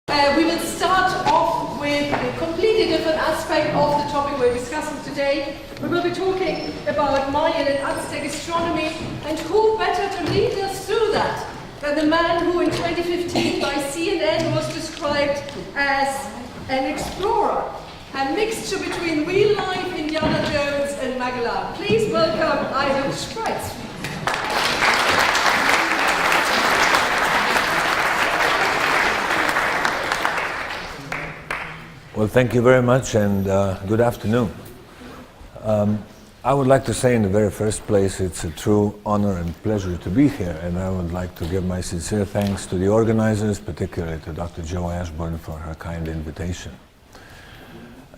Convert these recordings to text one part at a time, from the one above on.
We will start off with a completely different aspect of the topic we're discussing today. We will be talking about Mayan and Aztec astronomy, and who better to lead us through that than the man who in 2015 by CNN was described as an explorer, a mixture between real-life Indiana Jones and Magellan. Please welcome Šprajc. Well, thank you very much, and good afternoon. I would like to say in the very first place, it's a true honor and pleasure to be here, and I would like to give my sincere thanks to the organizers, particularly to Dr. Jo Ashburn for her kind invitation.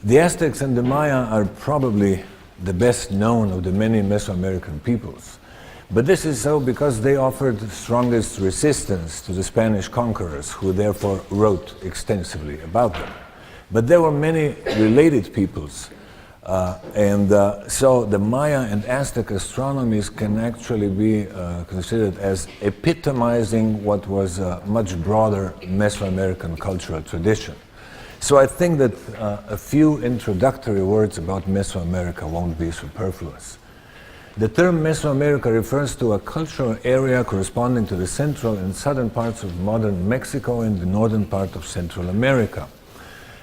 The Aztecs and the Maya are probably the best known of the many Mesoamerican peoples, but this is so because they offered the strongest resistance to the Spanish conquerors, who therefore wrote extensively about them. But there were many related peoples, so the Maya and Aztec astronomies can actually be considered as epitomizing what was a much broader Mesoamerican cultural tradition. So I think that a few introductory words about Mesoamerica won't be superfluous. The term Mesoamerica refers to a cultural area corresponding to the central and southern parts of modern Mexico and the northern part of Central America.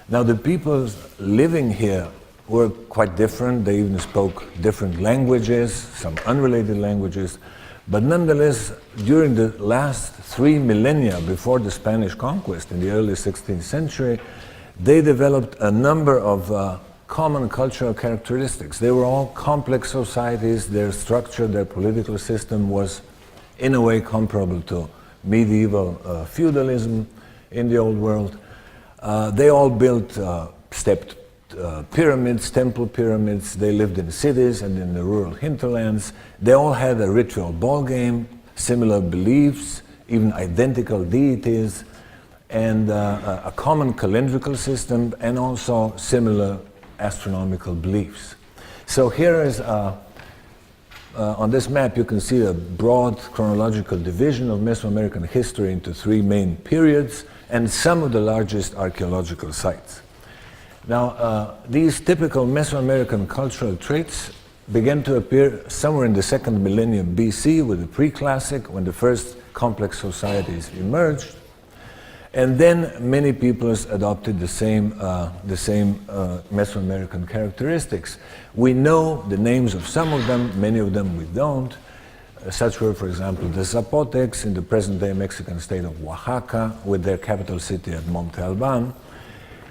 Now, the peoples living here were quite different. They even spoke different languages, some unrelated languages. But nonetheless, during the last 3 millennia before the Spanish conquest in the early 16th century, they developed a number of common cultural characteristics. They were all complex societies. Their structure, their political system was in a way comparable to medieval feudalism in the old world. They all built stepped pyramids, temple pyramids. They lived in cities and in the rural hinterlands. They all had a ritual ball game, similar beliefs, even identical deities, and a common calendrical system, and also similar astronomical beliefs. So here is, on this map, you can see a broad chronological division of Mesoamerican history into 3 main periods, and some of the largest archaeological sites. Now, these typical Mesoamerican cultural traits began to appear somewhere in the 2nd millennium BC with the pre-classic, when the first complex societies emerged. And then many peoples adopted the same Mesoamerican characteristics. We know the names of some of them, many of them we don't. Such were, for example, the Zapotecs in the present-day Mexican state of Oaxaca, with their capital city at Monte Alban.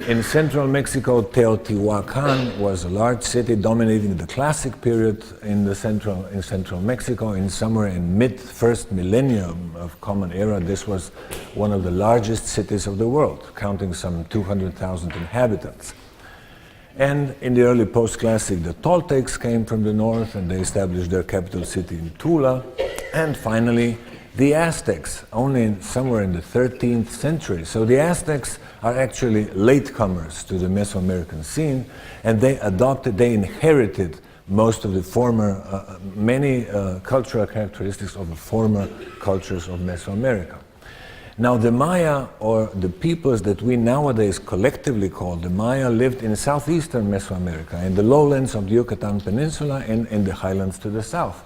In central Mexico, Teotihuacan was a large city dominating the classic period in central Mexico. Somewhere in mid-1st millennium of Common Era, this was one of the largest cities of the world, counting some 200,000 inhabitants. And in the early post-classic, the Toltecs came from the north, and they established their capital city in Tula. And finally, the Aztecs, only somewhere in the 13th century. So the Aztecs are actually latecomers to the Mesoamerican scene, and they inherited most of the former, many cultural characteristics of the former cultures of Mesoamerica. Now, the Maya, or the peoples that we nowadays collectively call the Maya, lived in southeastern Mesoamerica, in the lowlands of the Yucatan Peninsula and in the highlands to the south.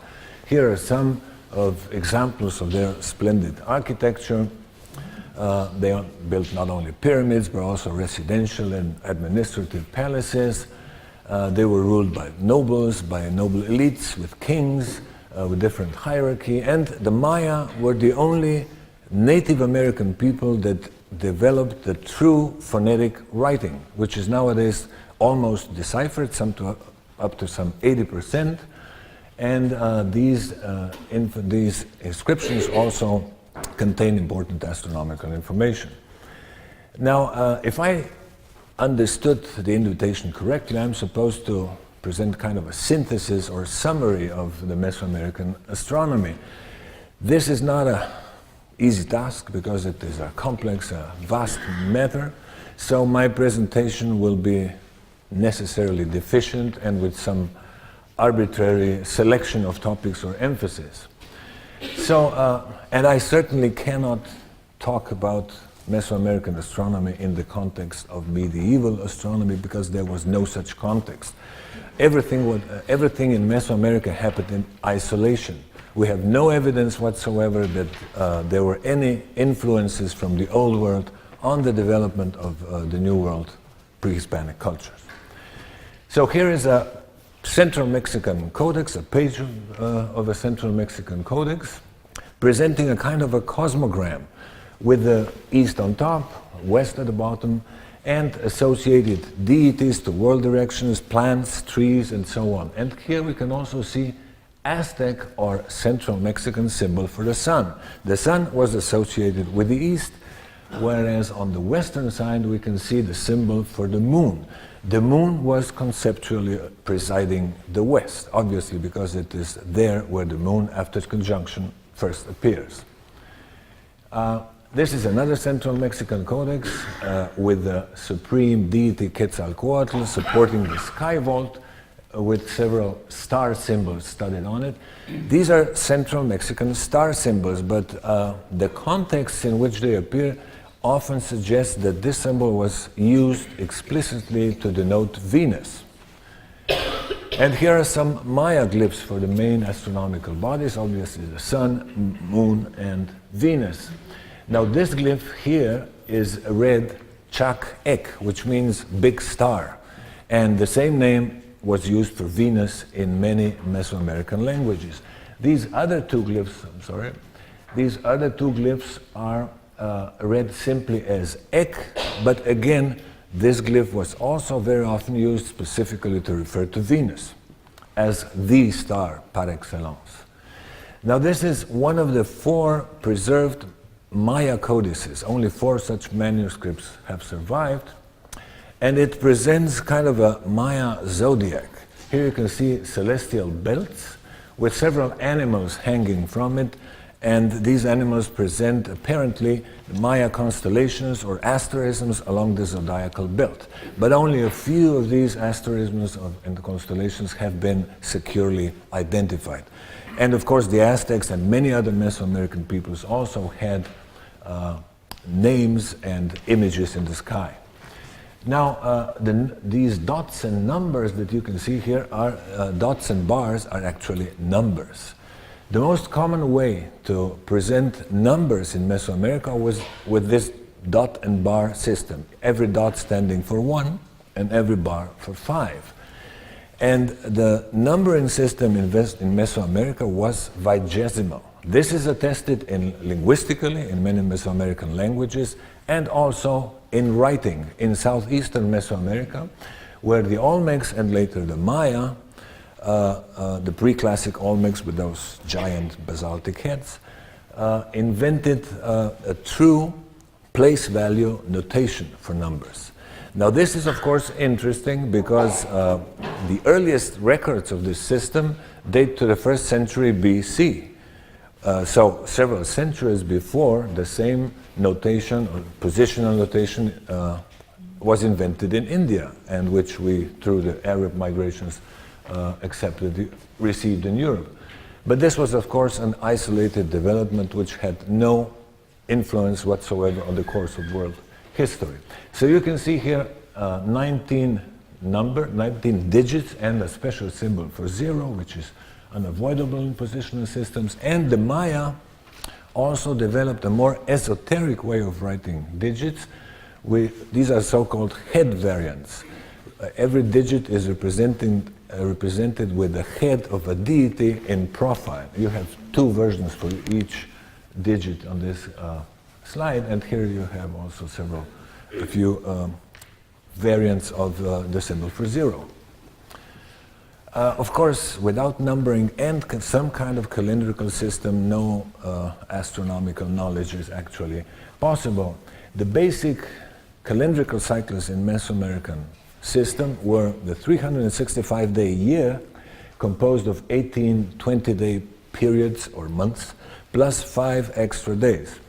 Here are some of examples of their splendid architecture. They built not only pyramids, but also residential and administrative palaces. They were ruled by nobles, by noble elites, with kings, with different hierarchy. And the Maya were the only Native American people that developed the true phonetic writing, which is nowadays almost deciphered, up to some 80%. And these inscriptions also contain important astronomical information. Now, if I understood the invitation correctly, I'm supposed to present kind of a synthesis or summary of the Mesoamerican astronomy. This is not an easy task because it is a complex, vast matter. So my presentation will be necessarily deficient and with some arbitrary selection of topics or emphasis. So, and I certainly cannot talk about Mesoamerican astronomy in the context of medieval astronomy because there was no such context. Everything in Mesoamerica happened in isolation. We have no evidence whatsoever that there were any influences from the Old World on the development of the New World pre-Hispanic cultures. So here is a Central Mexican Codex, a page of a Central Mexican Codex, presenting a kind of a cosmogram with the east on top, west at the bottom, and associated deities to world directions, plants, trees, and so on. And here we can also see Aztec or Central Mexican symbol for the sun. The sun was associated with the east, whereas on the western side we can see the symbol for the moon. The moon was conceptually presiding the west, obviously because it is there where the moon after conjunction first appears. This is another Central Mexican Codex with the supreme deity Quetzalcoatl supporting the sky vault with several star symbols studied on it. These are Central Mexican star symbols, but the context in which they appear often suggests that this symbol was used explicitly to denote Venus. And here are some Maya glyphs for the main astronomical bodies, obviously the sun, moon, and Venus. Now this glyph here is read Chak Ek, which means big star, and the same name was used for Venus in many Mesoamerican languages. These other two glyphs, are read simply as Ek, but again, this glyph was also very often used specifically to refer to Venus as the star par excellence. Now this is one of the 4 preserved Maya codices. Only 4 such manuscripts have survived, and it presents kind of a Maya zodiac. Here you can see celestial belts with several animals hanging from it, and these animals present apparently Maya constellations or asterisms along the zodiacal belt. But only a few of these asterisms and the constellations have been securely identified. And of course the Aztecs and many other Mesoamerican peoples also had names and images in the sky. Now, these dots and numbers that you can see here are dots and bars are actually numbers. The most common way to present numbers in Mesoamerica was with this dot and bar system. Every dot standing for 1 and every bar for 5. And the numbering system in Mesoamerica was vigesimal. This is attested linguistically in many Mesoamerican languages and also in writing in southeastern Mesoamerica, where the Olmecs and later the Maya, the pre-classic Olmecs with those giant basaltic heads, invented a true place value notation for numbers. Now this is of course interesting because the earliest records of this system date to the 1st century BC. So several centuries before, the same notation or positional notation was invented in India, and which we, through the Arab migrations, received in Europe. But this was, of course, an isolated development which had no influence whatsoever on the course of world history. So you can see here 19 digits and a special symbol for 0, which is unavoidable in positional systems. And the Maya also developed a more esoteric way of writing digits. These are so-called head variants. Every digit is represented with the head of a deity in profile. You have 2 versions for each digit on this slide, and here you have also a few variants of the symbol for 0. Of course, without numbering and some kind of calendrical system, no astronomical knowledge is actually possible. The basic calendrical cycles in Mesoamerican system were the 365-day year, composed of 18 20-day periods or months, plus 5 extra days.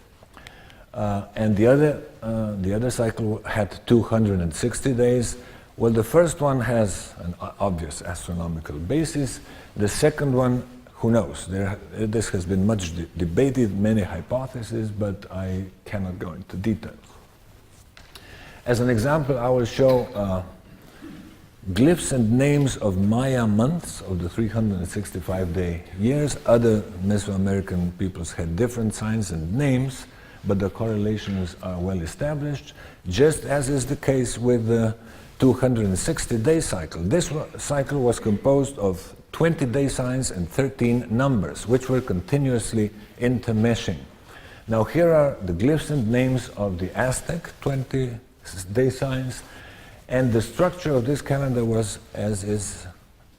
And the other cycle had 260 days. Well, the first one has an obvious astronomical basis. The second one, who knows? This has been much debated, many hypotheses, but I cannot go into details. As an example, I will show glyphs and names of Maya months of the 365-day years. Other Mesoamerican peoples had different signs and names, but the correlations are well established, just as is the case with the 260-day cycle. This cycle was composed of 20 day signs and 13 numbers, which were continuously intermeshing. Now here are the glyphs and names of the Aztec 20 day signs, and the structure of this calendar was as is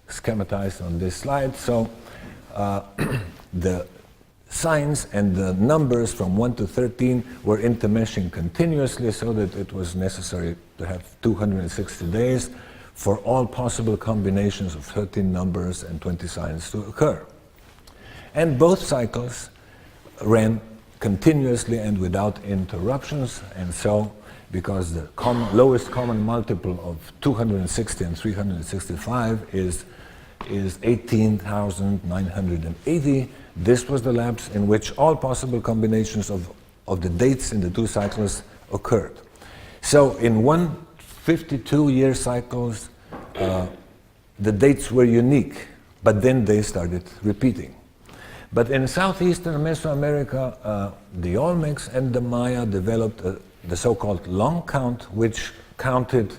schematized on this slide. So the signs and the numbers from 1 to 13 were intermeshing continuously, so that it was necessary to have 260 days for all possible combinations of 13 numbers and 20 signs to occur. And both cycles ran continuously and without interruptions, and so because the lowest common multiple of 260 and 365 is 18,980, this was the lapse in which all possible combinations of the dates in the two cycles occurred. So in 152-year cycles, the dates were unique, but then they started repeating. But in southeastern Mesoamerica, the Olmecs and the Maya developed the so-called long count, which counted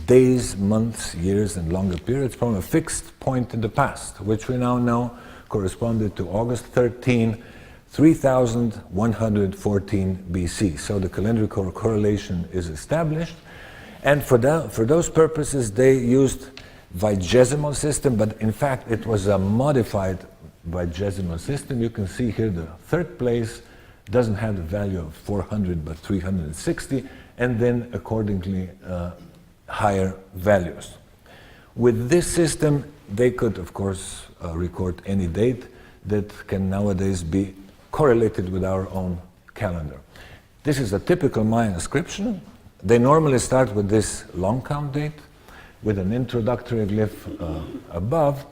days, months, years, and longer periods from a fixed point in the past, which we now know corresponded to August 13, 3114 BC. So the calendrical correlation is established, and for those purposes they used vigesimal system, but in fact it was a modified vigesimal system. You can see here the third place doesn't have the value of 400 but 360, and then accordingly higher values. With this system they could of course record any date that can nowadays be correlated with our own calendar. This is a typical Maya inscription. They normally start with this long count date with an introductory glyph above,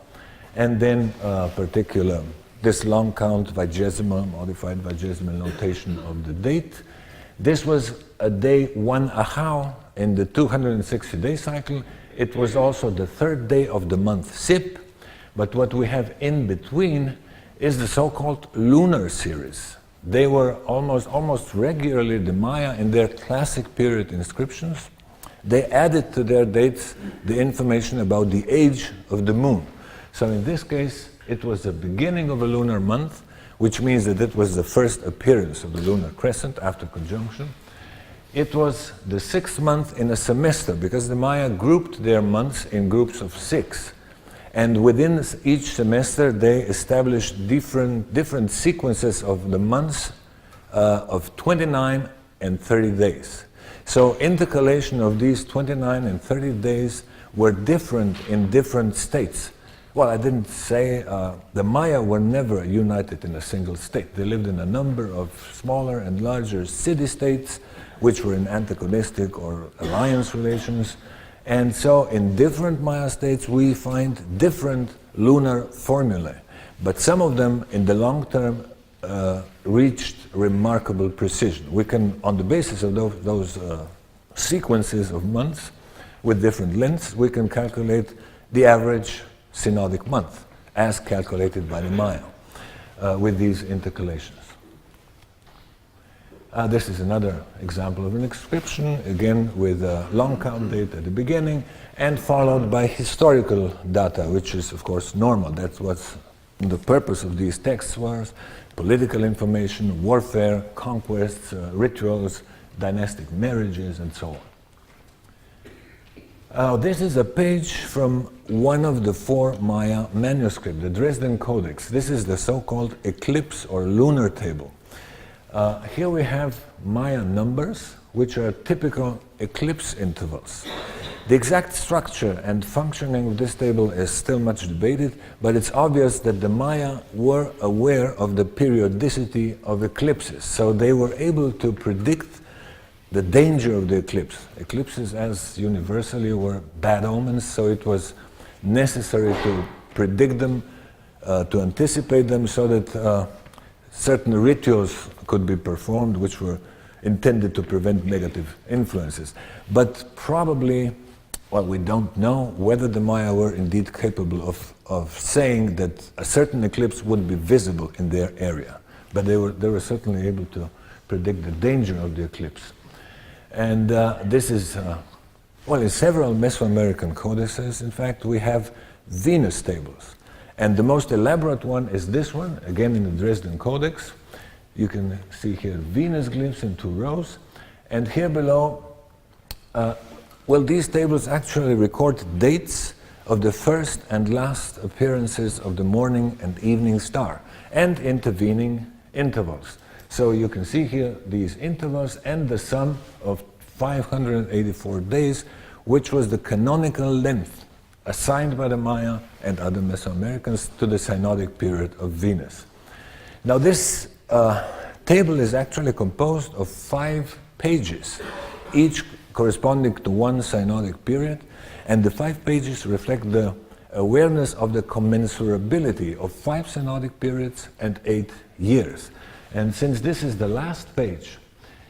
and then particular this long count vigesimal, modified vigesimal notation of the date. This was a day 1 Ahau in the 260-day cycle. It was also the third day of the month Sip, but what we have in between is the so-called Lunar Series. They were almost regularly the Maya in their classic period inscriptions. They added to their dates the information about the age of the moon. So in this case, it was the beginning of a lunar month, which means that it was the first appearance of the lunar crescent after conjunction. It was the 6th month in a semester, because the Maya grouped their months in groups of 6. And within each semester, they established different sequences of the months of 29 and 30 days. So intercalation of these 29 and 30 days were different in different states. Well, I didn't say the Maya were never united in a single state. They lived in a number of smaller and larger city-states, which were in antagonistic or alliance relations. And so in different Maya states, we find different lunar formulae. But some of them, in the long term, reached remarkable precision. We can, on the basis of those sequences of months with different lengths, we can calculate the average Synodic month, as calculated by the Maya, with these intercalations. This is another example of an inscription, again with a long count date at the beginning, and followed by historical data, which is of course normal. That's what the purpose of these texts was: political information, warfare, conquests, rituals, dynastic marriages, and so on. This is a page from one of the 4 Maya manuscripts, the Dresden Codex. This is the so-called eclipse or lunar table. Here we have Maya numbers, which are typical eclipse intervals. The exact structure and functioning of this table is still much debated, but it's obvious that the Maya were aware of the periodicity of eclipses, so they were able to predict the danger of the eclipse. Eclipses, as universally, were bad omens, so it was necessary to predict them to anticipate them so that certain rituals could be performed which were intended to prevent negative influences. But probably, well, we don't know whether the Maya were indeed capable of saying that a certain eclipse would be visible in their area. But they were certainly able to predict the danger of the eclipse. And this is, well, in several Mesoamerican codices, in fact, we have Venus tables. And the most elaborate one is this one, again in the Dresden Codex. You can see here Venus glyphs in 2 rows. And here below, well, these tables actually record dates of the first and last appearances of the morning and evening star and intervening intervals. So you can see here these intervals and the sum of 584 days, which was the canonical length assigned by the Maya and other Mesoamericans to the synodic period of Venus. Now this table is actually composed of 5 pages, each corresponding to one synodic period, and the 5 pages reflect the awareness of the commensurability of 5 synodic periods and 8 years. And since this is the last page,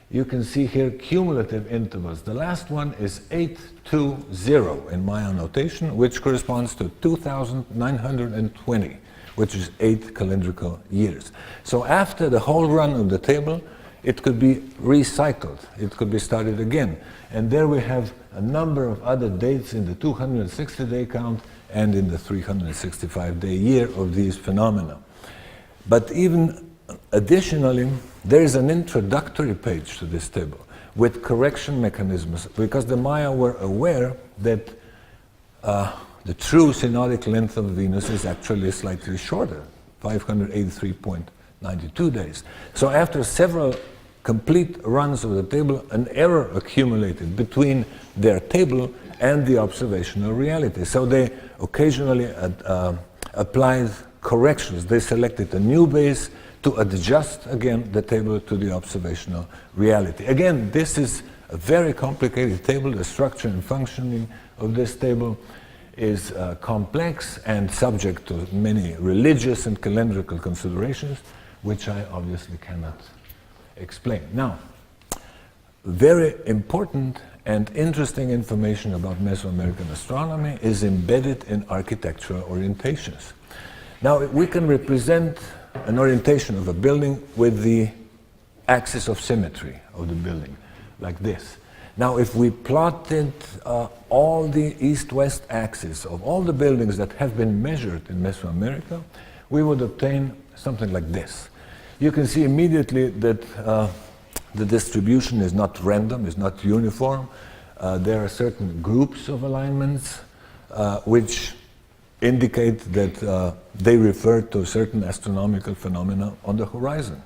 you can see here cumulative intervals. The last one is 820 in Maya notation, which corresponds to 2,920, which is 8 calendrical years. So after the whole run of the table, it could be recycled. It could be started again. And there we have a number of other dates in the 260-day count and in the 365-day year of these phenomena. But even additionally, there is an introductory page to this table with correction mechanisms, because the Maya were aware that the true synodic length of Venus is actually slightly shorter, 583.92 days. So after several complete runs of the table, an error accumulated between their table and the observational reality. So they occasionally applied corrections. They selected a new base to adjust again the table to the observational reality. Again, this is a very complicated table. The structure and functioning of this table is complex and subject to many religious and calendrical considerations, which I obviously cannot explain. Now, very important and interesting information about Mesoamerican astronomy is embedded in architectural orientations. Now, we can represent an orientation of a building with the axis of symmetry of the building, like this. Now, if we plotted all the east-west axes of all the buildings that have been measured in Mesoamerica, we would obtain something like this. You can see immediately that the distribution is not random, is not uniform. There are certain groups of alignments which indicate that they refer to certain astronomical phenomena on the horizon.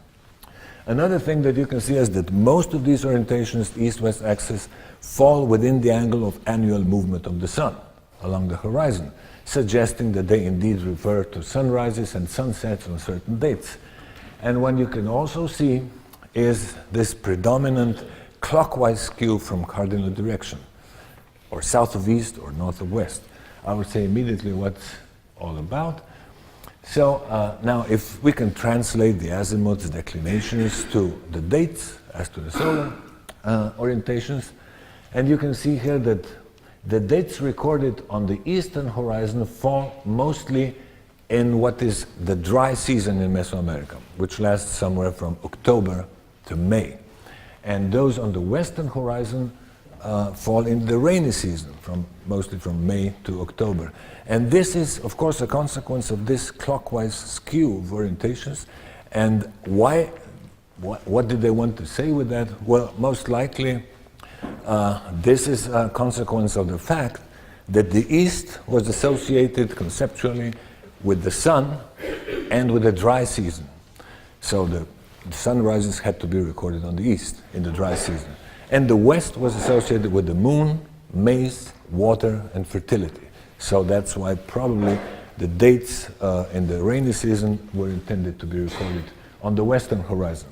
Another thing that you can see is that most of these orientations, east-west axis, fall within the angle of annual movement of the sun along the horizon, suggesting that they indeed refer to sunrises and sunsets on certain dates. And what you can also see is this predominant clockwise skew from cardinal direction, or south of east or north of west. I would say immediately what's all about. So now if we can translate the azimuths, declinations to the dates as to the solar orientations, and you can see here that the dates recorded on the eastern horizon fall mostly in what is the dry season in Mesoamerica, which lasts somewhere from October to May. And those on the western horizon fall in the rainy season, mostly from May to October. And this is, of course, a consequence of this clockwise skew of orientations. And why? What did they want to say with that? Well, most likely, this is a consequence of the fact that the East was associated conceptually with the sun and with the dry season. So the sunrises had to be recorded on the East in the dry season. And the West was associated with the moon, maize, water, and fertility. So that's why probably the dates in the rainy season were intended to be recorded on the western horizon.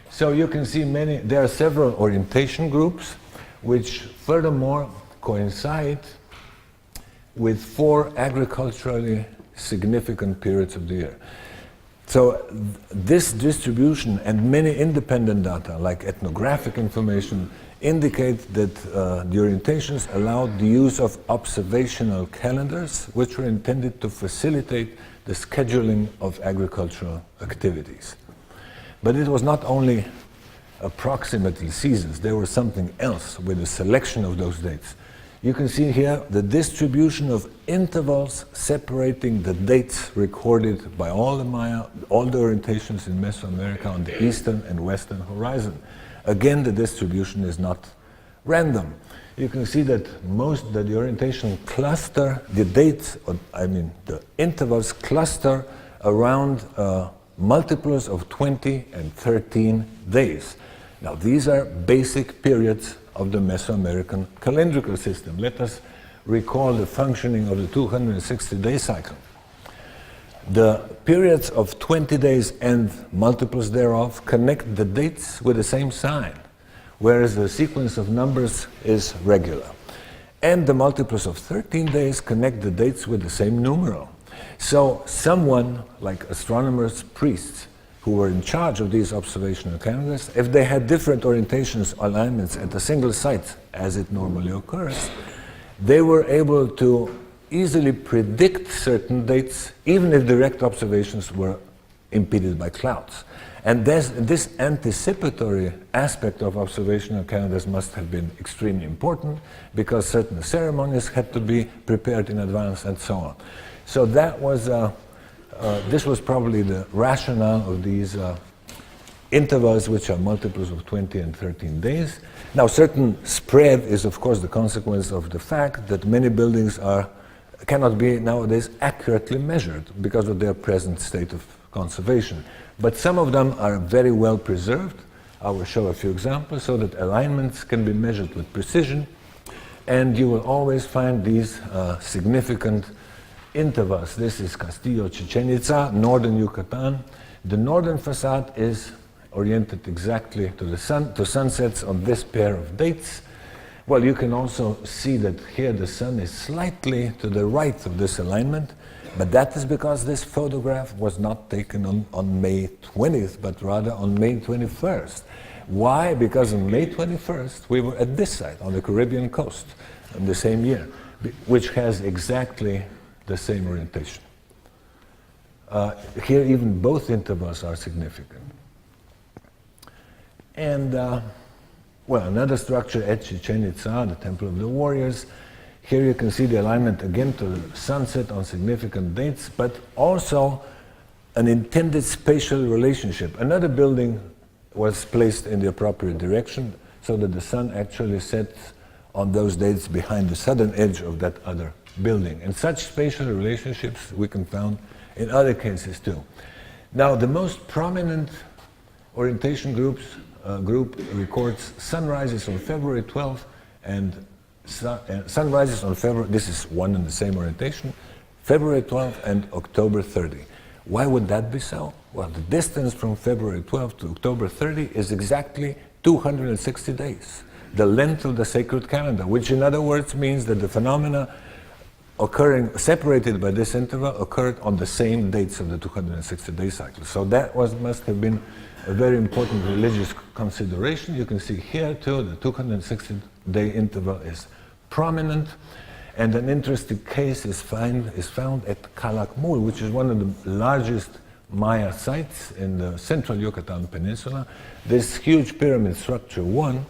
So you can see there are several orientation groups which furthermore coincide with 4 agriculturally significant periods of the year. So this distribution and many independent data, like ethnographic information, indicate that the orientations allowed the use of observational calendars, which were intended to facilitate the scheduling of agricultural activities. But it was not only approximately seasons, there was something else with the selection of those dates. You can see here the distribution of intervals separating the dates recorded by all the Maya, all the orientations in Mesoamerica on the eastern and western horizon. Again, the distribution is not random. You can see that the orientation cluster, the dates, the intervals cluster around multiples of 20 and 13 days. Now, these are basic periods of the Mesoamerican calendrical system. Let us recall the functioning of the 260-day cycle. The periods of 20 days and multiples thereof connect the dates with the same sign, whereas the sequence of numbers is regular. And the multiples of 13 days connect the dates with the same numeral. So someone, like astronomers, priests, who were in charge of these observational calendars, if they had different orientations, alignments at a single site, as it normally occurs, they were able to easily predict certain dates, even if direct observations were impeded by clouds. And this anticipatory aspect of observational calendars must have been extremely important, because certain ceremonies had to be prepared in advance and so on. So that was this was probably the rationale of these intervals, which are multiples of 20 and 13 days. Now, certain spread is, of course, the consequence of the fact that many buildings cannot be nowadays accurately measured because of their present state of conservation. But some of them are very well preserved. I will show a few examples so that alignments can be measured with precision, and you will always find these significant intervals. This is Castillo Chichen Itza, northern Yucatan. The northern facade is oriented exactly to the sun, to sunsets on this pair of dates. Well, you can also see that here the sun is slightly to the right of this alignment, but that is because this photograph was not taken on May 20th, but rather on May 21st. Why? Because on May 21st, we were at this site on the Caribbean coast in the same year, which has exactly the same orientation. Here even both intervals are significant. And well, another structure at Chichen Itza, the Temple of the Warriors. Here you can see the alignment again to the sunset on significant dates, but also an intended spatial relationship. Another building was placed in the appropriate direction so that the sun actually sets on those dates behind the southern edge of that other building. And such spatial relationships we can find in other cases too. Now, the most prominent orientation group records sunrises on February 12th and sunrises on February, this is one and the same orientation, February 12th and October 30. Why would that be so? Well, the distance from February 12th to October 30 is exactly 260 days, the length of the sacred calendar, which in other words means that the phenomena occurring separated by this interval occurred on the same dates of the 260-day cycle. So that must have been a very important religious consideration. You can see here too, the 260-day interval is prominent, and an interesting case is found at Calakmul, which is one of the largest Maya sites in the central Yucatan Peninsula. This huge pyramid structure, one,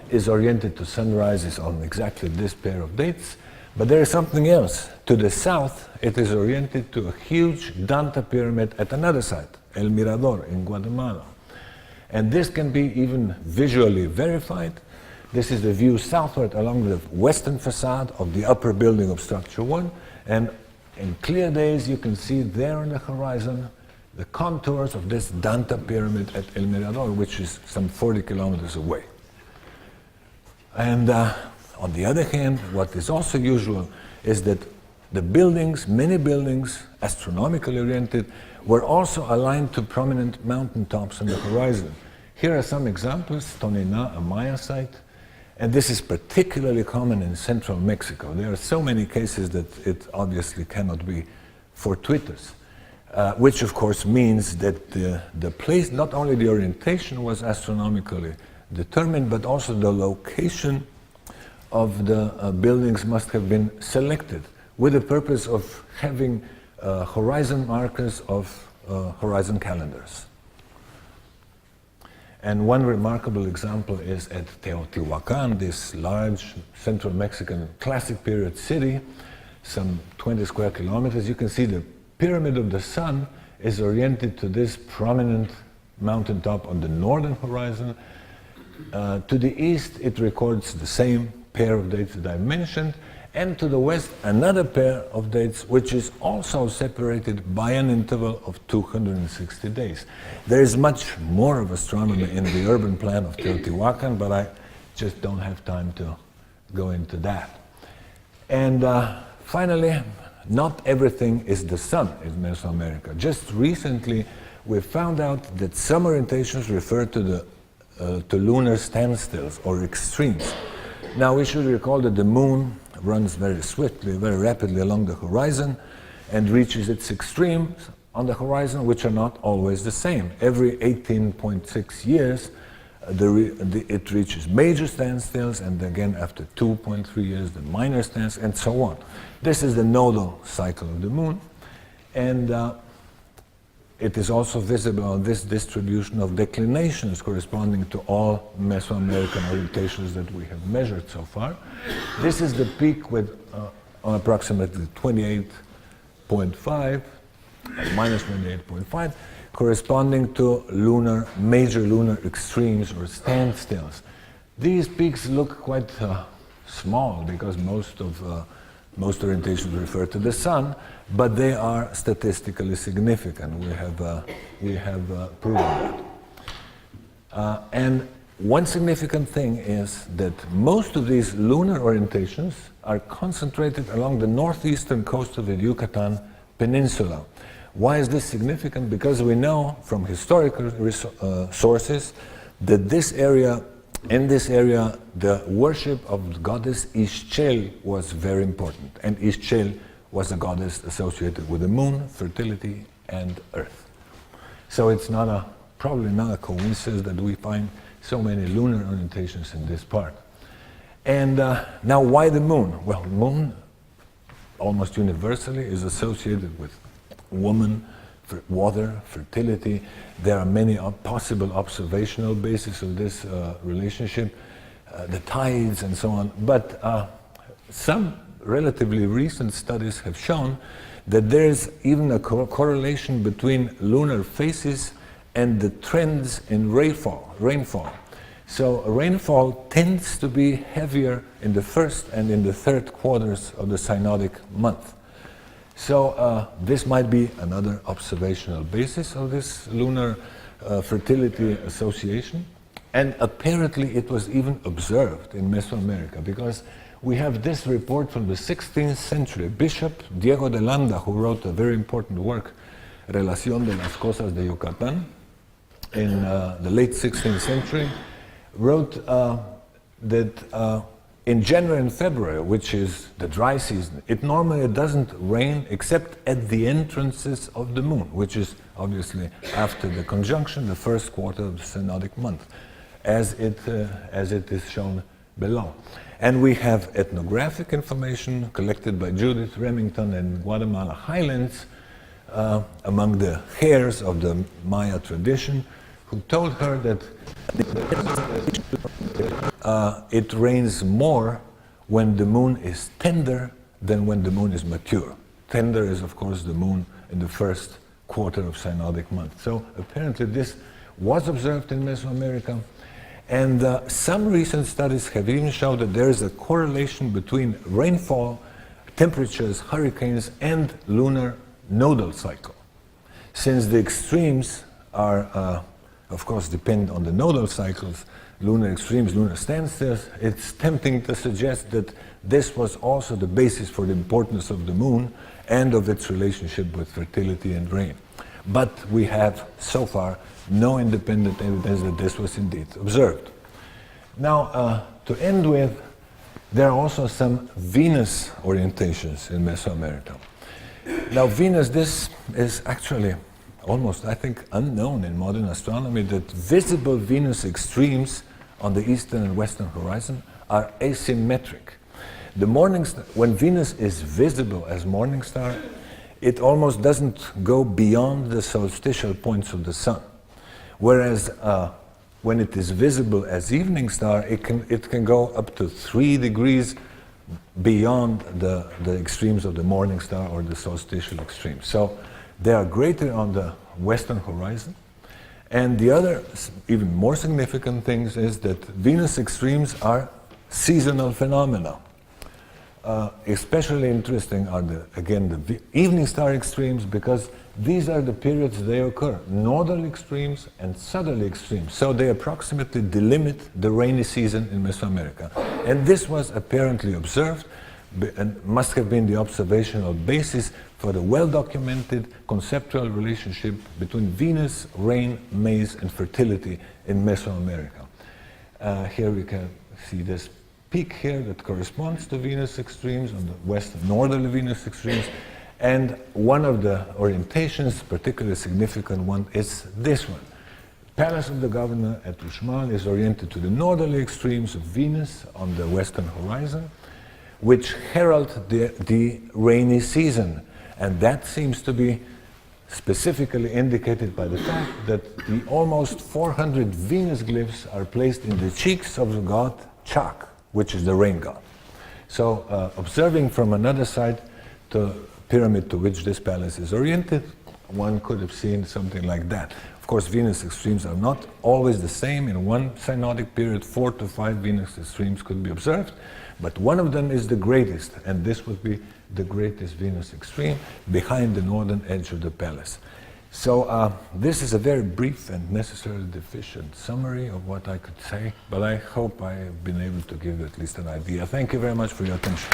is oriented to sunrises on exactly this pair of dates, but there is something else. To the south, it is oriented to a huge Danta pyramid at another site, El Mirador in Guatemala. And this can be even visually verified. This is the view southward along the western facade of the upper building of structure one, and in clear days you can see there on the horizon the contours of this Danta pyramid at El Mirador, which is some 40 kilometers away. And on the other hand, what is also usual is that the buildings, many buildings, astronomically oriented, were also aligned to prominent mountaintops on the horizon. Here are some examples. Tonena, a Maya site, and this is particularly common in central Mexico. There are so many cases that it obviously cannot be fortuitous, which of course means that the place, not only the orientation was astronomically determined, but also the location of the buildings must have been selected with the purpose of having horizon markers of horizon calendars. And one remarkable example is at Teotihuacan, this large central Mexican classic period city, some 20 square kilometers. You can see the pyramid of the sun is oriented to this prominent mountaintop on the northern horizon. To the east, it records the same pair of dates that I mentioned, and to the west, another pair of dates, which is also separated by an interval of 260 days. There is much more of astronomy in the urban plan of Teotihuacan, but I just don't have time to go into that. And finally, not everything is the sun in Mesoamerica. Just recently, we found out that some orientations refer to lunar standstills or extremes. Now, we should recall that the moon runs very swiftly, very rapidly along the horizon and reaches its extremes on the horizon, which are not always the same. Every 18.6 years, it reaches major standstills, and again after 2.3 years, the minor stands, and so on. This is the nodal cycle of the moon, and it is also visible on this distribution of declinations corresponding to all Mesoamerican orientations that we have measured so far. This is the peak with on approximately 28.5, minus 28.5, corresponding to major lunar extremes or standstills. These peaks look quite small because most orientations refer to the sun, but they are statistically significant. We have proven that. And one significant thing is that most of these lunar orientations are concentrated along the northeastern coast of the Yucatan Peninsula. Why is this significant? Because we know from historical sources that in this area, the worship of the goddess Ixchel was very important. And Ixchel was a goddess associated with the moon, fertility, and earth. So it's probably not a coincidence that we find so many lunar orientations in this part. And now, why the moon? Well, the moon, almost universally, is associated with woman, water, fertility. There are many possible observational bases of this relationship, the tides and so on. But some relatively recent studies have shown that there is even a correlation between lunar phases and the trends in rainfall. So rainfall tends to be heavier in the first and in the third quarters of the Synodic month. So this might be another observational basis of this lunar fertility association. And apparently it was even observed in Mesoamerica, because we have this report from the 16th century. Bishop Diego de Landa, who wrote a very important work, Relación de las Cosas de Yucatán, in the late 16th century, wrote that in January and February, which is the dry season, it normally doesn't rain except at the entrances of the moon, which is obviously after the conjunction, the first quarter of the Synodic month, as it is shown below. And we have ethnographic information collected by Judith Remington in Guatemala Highlands among the heirs of the Maya tradition, who told her that it rains more when the moon is tender than when the moon is mature. Tender is, of course, the moon in the first quarter of Synodic month. So apparently this was observed in Mesoamerica. And some recent studies have even shown that there is a correlation between rainfall, temperatures, hurricanes, and lunar nodal cycle. Since the extremes are, of course, depend on the nodal cycles, lunar extremes, lunar standstills, it's tempting to suggest that this was also the basis for the importance of the moon and of its relationship with fertility and rain. But we have, so far, no independent evidence that this was indeed observed. Now, to end with, there are also some Venus orientations in Mesoamerica. Now Venus, this is actually almost, I think, unknown in modern astronomy, that visible Venus extremes on the eastern and western horizon are asymmetric. The morning star, when Venus is visible as morning star, it almost doesn't go beyond the solstitial points of the sun. Whereas when it is visible as evening star, it can go up to 3 degrees beyond the extremes of the morning star or the solstitial extremes. So they are greater on the western horizon. And the other, even more significant things is that Venus extremes are seasonal phenomena. Especially interesting are the evening star extremes, because these are the periods they occur, northerly extremes and southerly extremes. So they approximately delimit the rainy season in Mesoamerica. And this was apparently observed and must have been the observational basis for the well-documented conceptual relationship between Venus, rain, maize, and fertility in Mesoamerica. Here we can see this peak here that corresponds to Venus extremes on the west and northerly Venus extremes. And one of the orientations, particularly significant one, is this one. Palace of the Governor at Uxmal is oriented to the northerly extremes of Venus on the western horizon, which herald the rainy season. And that seems to be specifically indicated by the fact that the almost 400 Venus glyphs are placed in the cheeks of the god Chak, which is the rain god. So observing from another side the pyramid to which this palace is oriented, one could have seen something like that. Of course, Venus extremes are not always the same. In one synodic period, 4 to 5 Venus extremes could be observed, but one of them is the greatest, and this would be the greatest Venus extreme behind the northern edge of the palace. So this is a very brief and necessarily deficient summary of what I could say, but I hope I have been able to give you at least an idea. Thank you very much for your attention.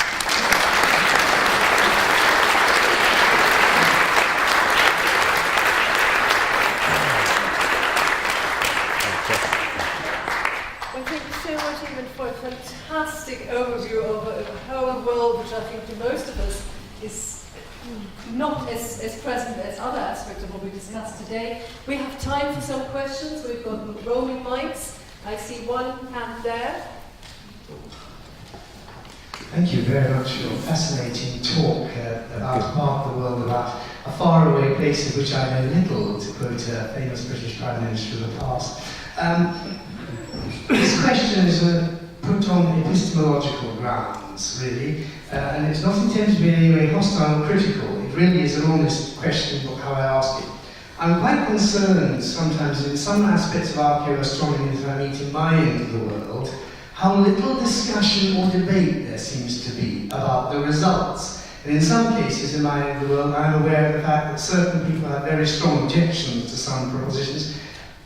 Well, thank you so much, Eamon, for a fantastic overview of a whole world which I think to most of us is not as present as other aspects of what we discussed today. We have time for some questions. We've got roaming mics. I see one hand there. Thank you very much for your fascinating talk about a part of the world, about a faraway place of which I know little, to quote a famous British Prime Minister of the past. This question is put on epistemological grounds, really, and it's not intended to be in any way hostile or critical. It really is an honest question of how I ask it. I'm quite concerned sometimes in some aspects of archaeoastronomy that I meet in my end of the world, how little discussion or debate there seems to be about the results. And in some cases in my end of the world, I'm aware of the fact that certain people have very strong objections to some propositions,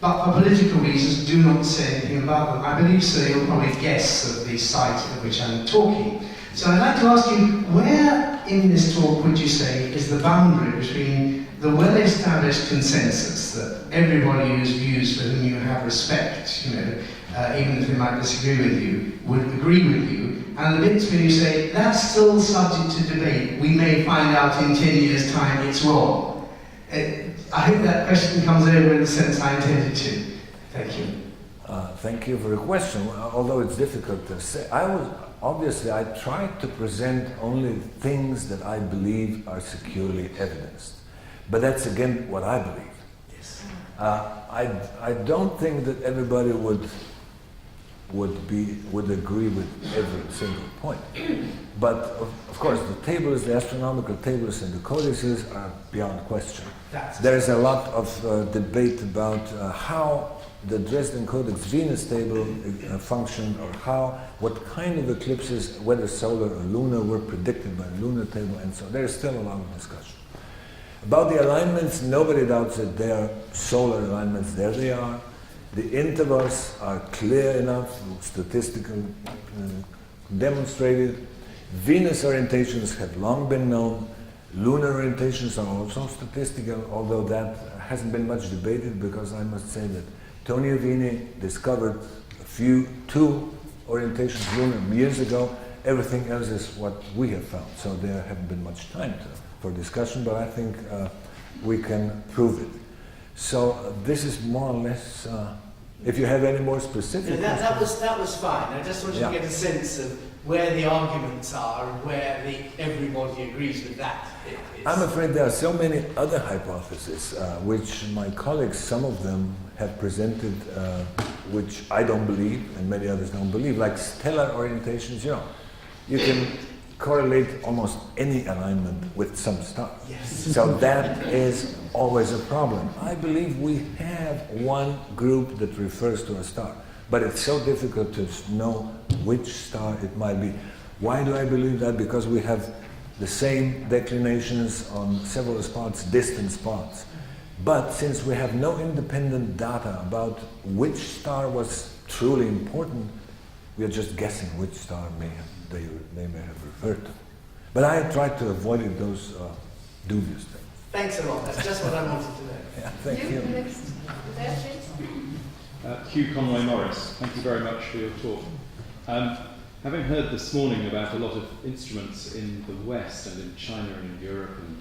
but for political reasons do not say anything about them. I believe so, you'll probably guess at the site at which I'm talking. So I'd like to ask you, where in this talk would you say is the boundary between the well-established consensus that everybody whose views for whom you have respect, even if they might disagree with you, would agree with you, and the bits where you say, that's still subject to debate, we may find out in 10 years' time it's wrong. I hope that question comes over in the sense I intended to. Thank you. Thank you for the question. Although it's difficult to say, I tried to present only things that I believe are securely evidenced. But that's again what I believe. Yes. I don't think that everybody would agree with every single point. But of course, the tables, the astronomical tables and the codices are beyond question. There is a lot of debate about how the Dresden Codex Venus table functioned, or what kind of eclipses, whether solar or lunar, were predicted by the lunar table, and so there is still a lot of discussion. About the alignments, nobody doubts that they are solar alignments. There they are. The intervals are clear enough, statistically demonstrated. Venus orientations have long been known. Lunar orientations are also statistical, although that hasn't been much debated, because I must say that Tony Avini discovered two orientations lunar years ago, everything else is what we have found. So there haven't been much time for discussion, but I think we can prove it. So this is more or less, if you have any more specific questions. That was fine. I just wanted to get a sense of where the arguments are and where everybody agrees with that. I'm afraid there are so many other hypotheses, which my colleagues, some of them have presented, which I don't believe, and many others don't believe, like stellar orientations, you can correlate almost any alignment with some star. Yes. So that is always a problem. I believe we have one group that refers to a star, but it's so difficult to know which star it might be. Why do I believe that? Because we have the same declinations on several spots, distant spots. But since we have no independent data about which star was truly important, we are just guessing which star they may have referred to. But I tried to avoid those dubious things. Thanks a lot. That's just what I wanted to know. Yeah, thank you. Next. There, please. Hugh Conway Morris, thank you very much for your talk. Having heard this morning about a lot of instruments in the West and in China and in Europe and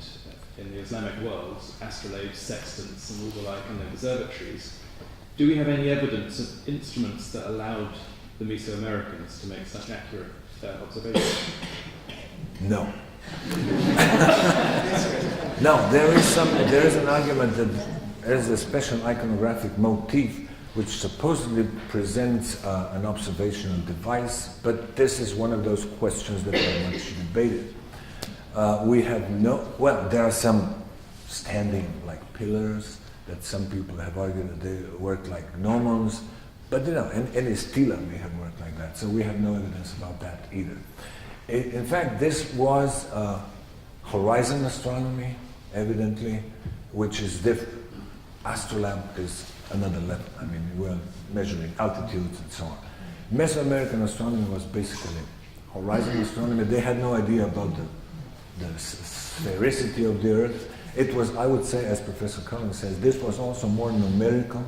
in the Islamic world, astrolabes, sextants and all the like, and observatories, do we have any evidence of instruments that allowed the Mesoamericans to make such accurate observations? No. No, there is an argument that there is a special iconographic motif which supposedly presents an observational device, but this is one of those questions that are much debated. We have there are some standing like pillars that some people have argued that they work like gnomons, but any stela may have worked like that, so we have no evidence about that either. In fact, this was horizon astronomy, evidently, which is different. Astrolabe is another level. I mean, we're measuring altitudes and so on. Mesoamerican astronomy was basically horizon astronomy. They had no idea about the sphericity of the Earth. It was, I would say, as Professor Collins says, this was also more numerical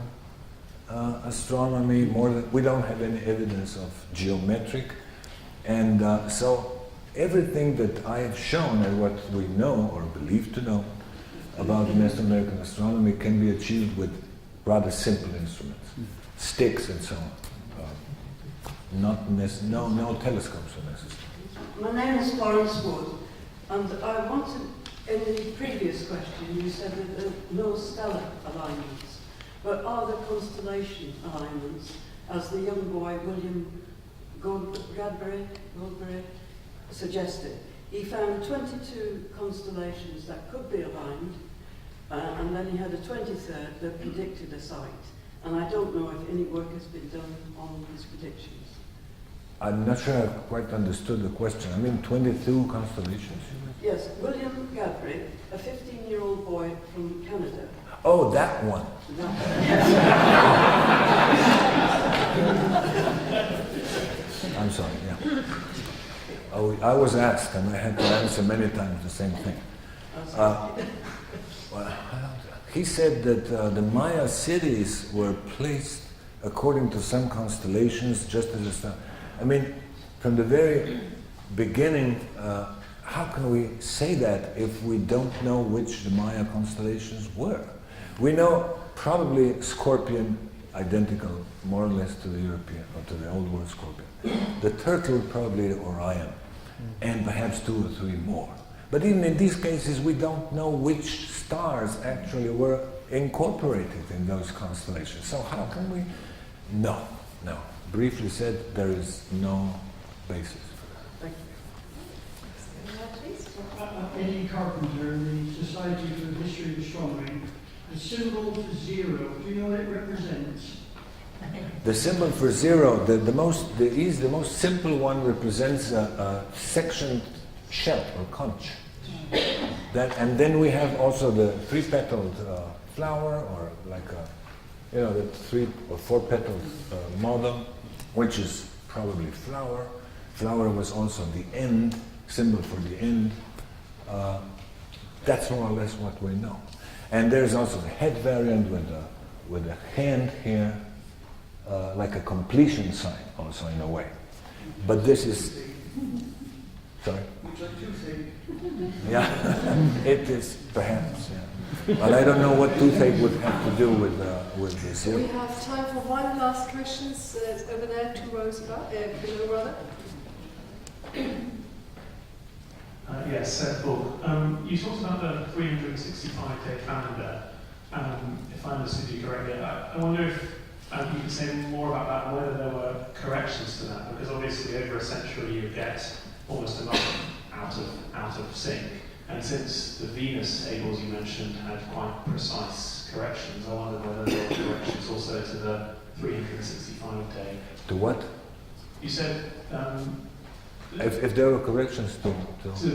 astronomy. We don't have any evidence of geometric. And so everything that I have shown and what we know or believe to know about Mesoamerican astronomy can be achieved with rather simple instruments, sticks and so on. No telescopes are necessary. My name is Florence Wood, and I wanted, in the previous question, you said that there are no stellar alignments, but are there constellation alignments, as the young boy William Goldberry suggested? He found 22 constellations that could be aligned, and then he had a 23rd that predicted a site. And I don't know if any work has been done on his predictions. I'm not sure I quite understood the question. I mean, 22 constellations? Yes, William Gadbury, a 15-year-old boy from Canada. Oh, that one. I'm sorry, yeah. Oh, I was asked, and I had to answer many times the same thing. He said that the Maya cities were placed according to some constellations, just as a star. I mean, from the very beginning, how can we say that if we don't know which the Maya constellations were? We know probably Scorpion, identical more or less to the European, or to the Old World Scorpion. The Turtle, probably Orion, and perhaps 2 or 3 more. But even in these cases, we don't know which stars actually were incorporated in those constellations. So how can we? No. Briefly said, there is no basis for that. Thank you. Eddie Carpenter, the Society for the History of Astronomy. The symbol for 0, do you know what it represents? The symbol for 0, the most simple one represents a sectioned shell or conch. And then we have also the 3-petaled flower, or like the 3 or 4-petaled model, which is probably flower. Flower was also the end, symbol for the end. That's more or less what we know. And there's also the head variant with a hand here, like a completion sign also in a way. But this is Sorry? Which I do think. Yeah, it is perhaps, yeah. But I don't know what toothache would have to do with this. We have time for one last question. Over there, 2 rows below, rather. Yes, Paul. You talked about the 365-day calendar. If I understood you correctly, I wonder if you could say more about that and whether there were corrections to that, because obviously over a century you get almost a month out of sync. And since the Venus tables you mentioned had quite precise corrections, I wonder whether there were corrections also to the 365-day. To what? You said If there were corrections to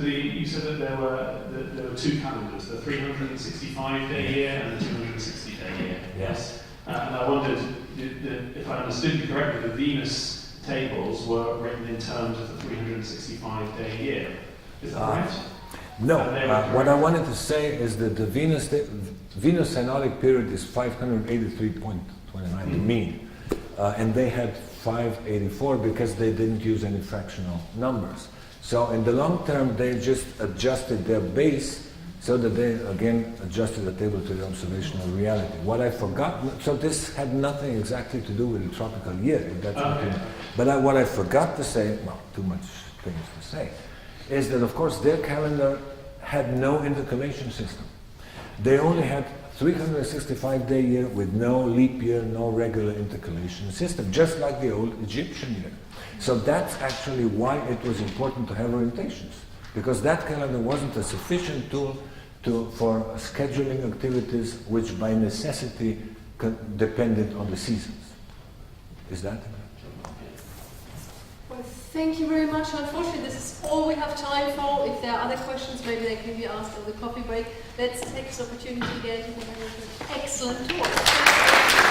you said that there were 2 calendars, the 365-day year and the 260-day year. Yes. And I wondered, if I understood you correctly, the Venus tables were written in terms of the 365-day year. Is that right? No. What I wanted to say is that the Venus Synodic period is 583.29, the mean, and they had 584 because they didn't use any fractional numbers. So in the long term, they just adjusted their base so that they again adjusted the table to the observational reality. What I forgot, so this had nothing exactly to do with the tropical year. But what I forgot to say, well, too much things to say, is that of course their calendar had no intercalation system. They only had 365-day year with no leap year, no regular intercalation system, just like the old Egyptian year. So that's actually why it was important to have orientations, because that calendar wasn't a sufficient tool for scheduling activities which by necessity depended on the seasons. Is that? Well, thank you very much. Unfortunately, this is all we have time for. If there are other questions, maybe they can be asked on the coffee break. Let's take this opportunity again to have an excellent talk.